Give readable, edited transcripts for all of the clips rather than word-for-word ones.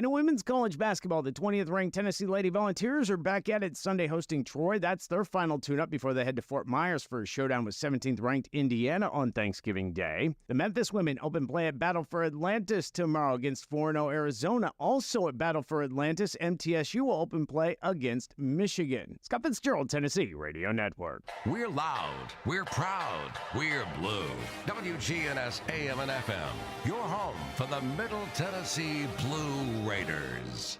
And in women's college basketball, the 20th-ranked Tennessee Lady Volunteers are back at it Sunday hosting Troy. That's their final tune-up before they head to Fort Myers for a showdown with 17th-ranked Indiana on Thanksgiving Day. The Memphis women open play at Battle for Atlantis tomorrow against 4-0 Arizona. Also at Battle for Atlantis, MTSU will open play against Michigan. Scott Fitzgerald, Tennessee Radio Network. We're loud, we're proud, we're blue. WGNS AM and FM, your home for the Middle Tennessee Blue Raiders.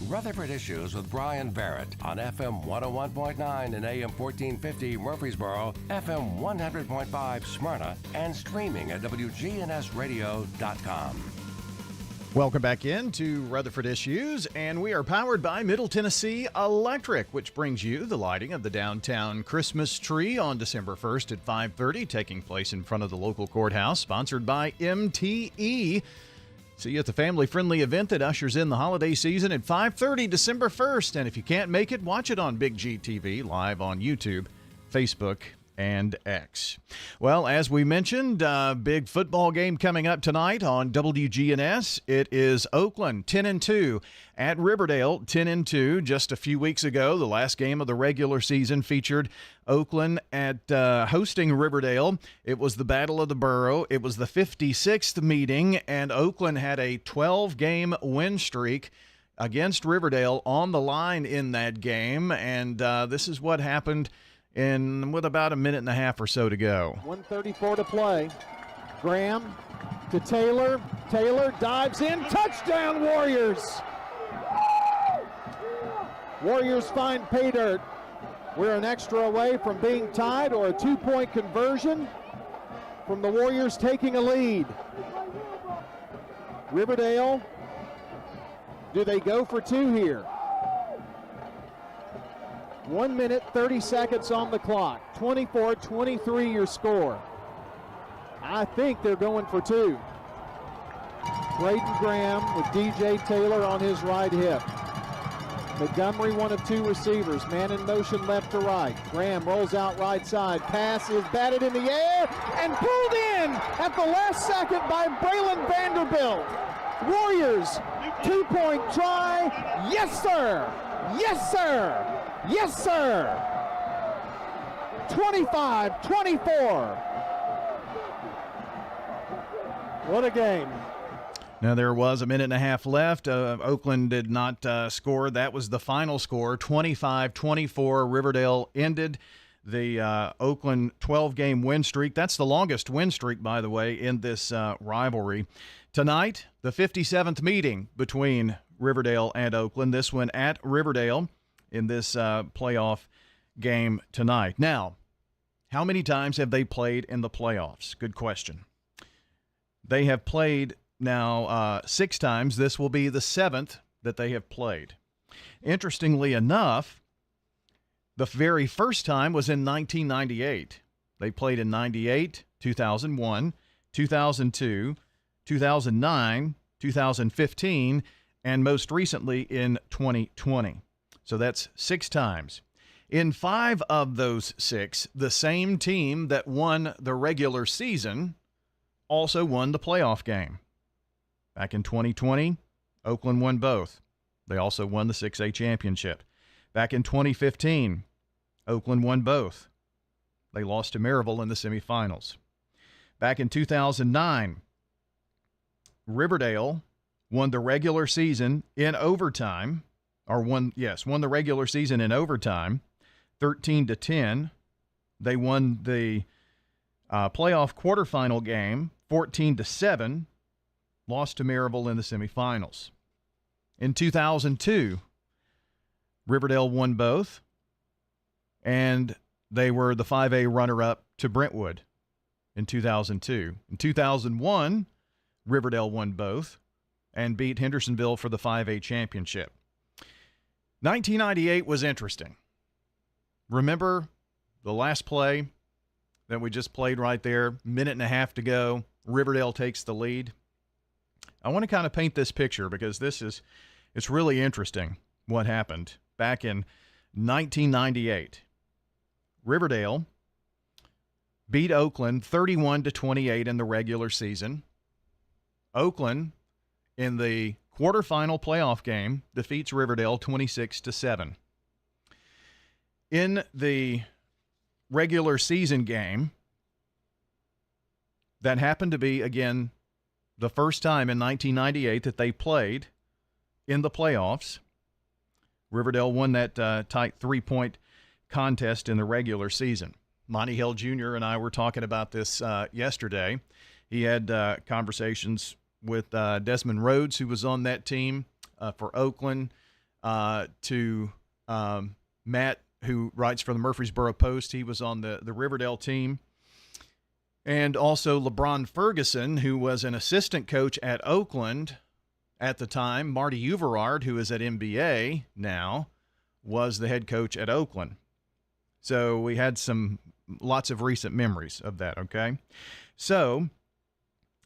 Rutherford Issues with Brian Barrett on FM 101.9 and AM 1450 Murfreesboro, FM 100.5 Smyrna, and streaming at WGNSradio.com. Welcome back into Rutherford Issues, and we are powered by Middle Tennessee Electric, which brings you the lighting of the downtown Christmas tree on December 1st at 5:30, taking place in front of the local courthouse, sponsored by MTE. See you at the family-friendly event that ushers in the holiday season at 5:30 December 1st, and if you can't make it, watch it on Big G TV, live on YouTube, Facebook, and X. Well, as we mentioned, big football game coming up tonight on WGNS. It is Oakland 10-2 at Riverdale 10-2. Just a few weeks ago, the last game of the regular season featured Oakland at hosting Riverdale. It was the Battle of the Borough. It was the 56th meeting, and Oakland had a 12-game win streak against Riverdale on the line in that game, and this is what happened with about a minute and a half or so to go. 1:34 to play. Graham to Taylor. Taylor dives in. Touchdown, Warriors! Warriors find pay dirt. We're an extra away from being tied or a two-point conversion from the Warriors taking a lead. Riverdale, do they go for two here? 1 minute, 30 seconds on the clock. 24-23 your score. I think they're going for two. Braden Graham with DJ Taylor on his right hip. Montgomery, one of two receivers. Man in motion left to right. Graham rolls out right side. Pass is batted in the air and pulled in at the last second by Braylon Vanderbilt. Warriors, two-point try. Yes, sir. Yes, sir. Yes, sir. 25-24. What a game. Now, there was a minute and a half left. Oakland did not score. That was the final score, 25-24. Riverdale ended the Oakland 12-game win streak. That's the longest win streak, by the way, in this rivalry. Tonight, the 57th meeting between Riverdale and Oakland. This one at Riverdale in this playoff game tonight. Now, how many times have they played in the playoffs? Good question. They have played now 6 times. This will be the 7th that they have played. Interestingly enough, the very first time was in 1998. They played in 98, 2001, 2002, 2009, 2015, and most recently in 2020. So that's 6 times. In 5 of those 6, the same team that won the regular season also won the playoff game. Back in 2020, Oakland won both. They also won the 6A championship. Back in 2015, Oakland won both. They lost to Maryville in the semifinals. Back in 2009, Riverdale won the regular season in overtime, won the regular season in overtime, 13-10. They won the playoff quarterfinal game, 14-7, lost to Maryville in the semifinals. In 2002, Riverdale won both, and they were the 5A runner-up to Brentwood in 2002. In 2001, Riverdale won both and beat Hendersonville for the 5A championship. 1998 was interesting. Remember the last play that we just played right there, minute and a half to go, Riverdale takes the lead? I want to kind of paint this picture because it's really interesting what happened back in 1998. Riverdale beat Oakland 31-28 in the regular season. Oakland, in the quarterfinal playoff game defeats Riverdale 26-7. In the regular season game, that happened to be, again, the first time in 1998 that they played in the playoffs. Riverdale won that tight 3-point contest in the regular season. Monty Hill Jr. and I were talking about this yesterday. He had conversations with Desmond Rhodes, who was on that team for Oakland, to Matt, who writes for the Murfreesboro Post. He was on the Riverdale team. And also LeBron Ferguson, who was an assistant coach at Oakland at the time. Marty Uverard, who is at NBA now, was the head coach at Oakland. So we had lots of recent memories of that, okay? So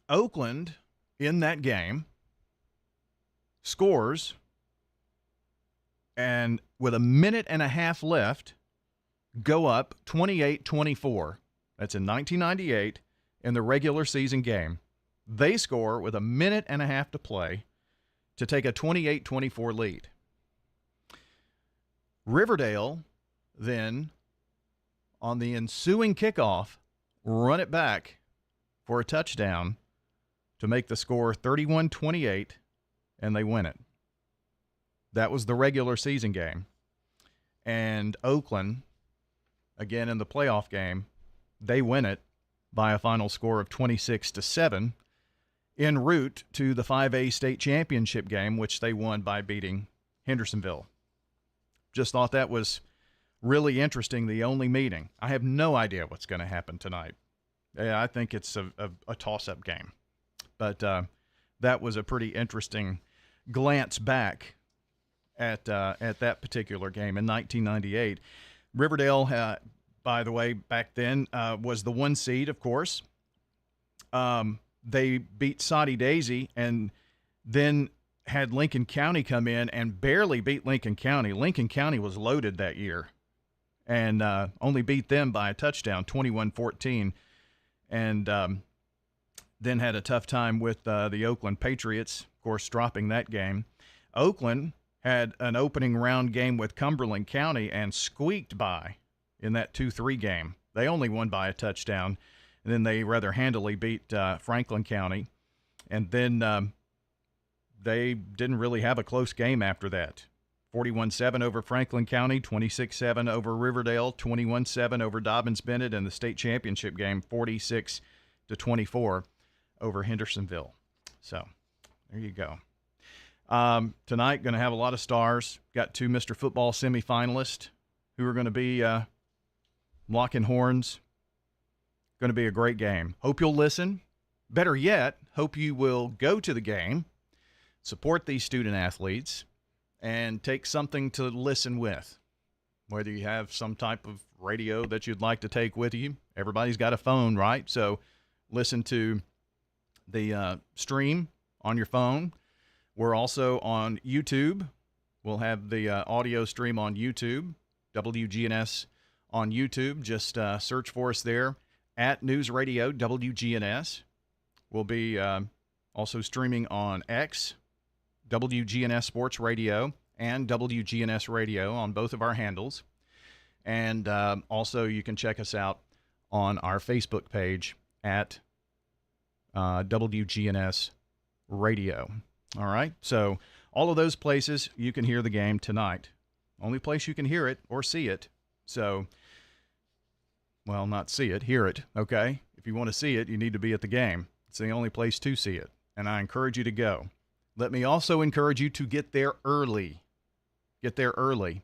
Oakland, in that game, scores, and with a minute and a half left, go up 28-24. That's in 1998 in the regular season game. They score with a minute and a half to play to take a 28-24 lead. Riverdale then, on the ensuing kickoff, run it back for a touchdown to make the score 31-28, and they win it. That was the regular season game. And Oakland, again in the playoff game, they win it by a final score of 26-7 en route to the 5A state championship game, which they won by beating Hendersonville. Just thought that was really interesting, the only meeting. I have no idea what's going to happen tonight. Yeah, I think it's a toss-up game. But that was a pretty interesting glance back at that particular game in 1998. Riverdale, by the way, back then was the 1 seed, of course. They beat Soddy Daisy and then had Lincoln County come in and barely beat Lincoln County. Lincoln County was loaded that year and only beat them by a touchdown, 21-14, and then had a tough time with the Oakland Patriots, of course, dropping that game. Oakland had an opening round game with Cumberland County and squeaked by in that 2-3 game. They only won by a touchdown, and then they rather handily beat Franklin County. And then they didn't really have a close game after that. 41-7 over Franklin County, 26-7 over Riverdale, 21-7 over Dobbins-Bennett, and the state championship game, 46-24 over Hendersonville. So there you go. Tonight, going to have a lot of stars. Got 2 Mr. Football semifinalists who are going to be locking horns. Going to be a great game. Hope you'll listen. Better yet, hope you will go to the game, support these student athletes, and take something to listen with. Whether you have some type of radio that you'd like to take with you. Everybody's got a phone, right? So listen to the stream on your phone. We're also on YouTube. We'll have the audio stream on YouTube, WGNS on YouTube. Just search for us there at News Radio WGNS. We'll be also streaming on X, WGNS Sports Radio, and WGNS Radio on both of our handles. And also you can check us out on our Facebook page at WGNS Radio. All right, so all of those places you can hear the game tonight. Only place you can hear it or see it. So, well, not see it, hear it, okay? If you want to see it, you need to be at the game. It's the only place to see it, and I encourage you to go. Let me also encourage you to get there early. Get there early.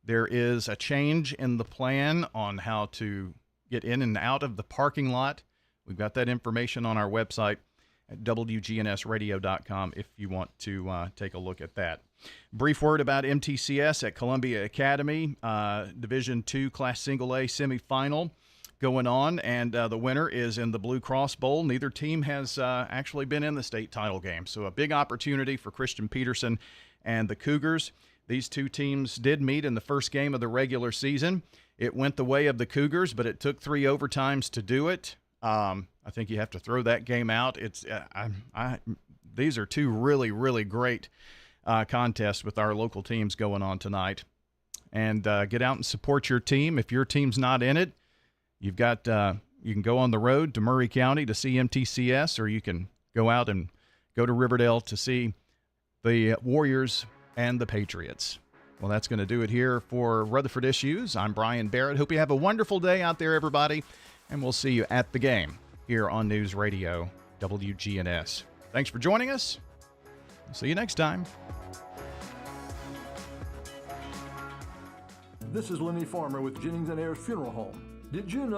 There is a change in the plan on how to get in and out of the parking lot. We've got that information on our website at WGNSradio.com if you want to take a look at that. Brief word about MTCS at Columbia Academy, Division II Class Single A semifinal going on, and the winner is in the Blue Cross Bowl. Neither team has actually been in the state title game, so a big opportunity for Christian Peterson and the Cougars. These two teams did meet in the first game of the regular season. It went the way of the Cougars, but it took 3 overtimes to do it. I think you have to throw that game out. It's these are two really, really great contests with our local teams going on tonight. And get out and support your team. If your team's not in it, you've got you can go on the road to Murray County to see MTCS, or you can go out and go to Riverdale to see the Warriors and the Patriots. Well, that's going to do it here for Rutherford Issues. I'm Brian Barrett. Hope you have a wonderful day out there, everybody, and we'll see you at the game here on News Radio WGNS. Thanks for joining us. See you next time. This is Lenny Farmer with Jennings & Ayers Funeral Home. Did you know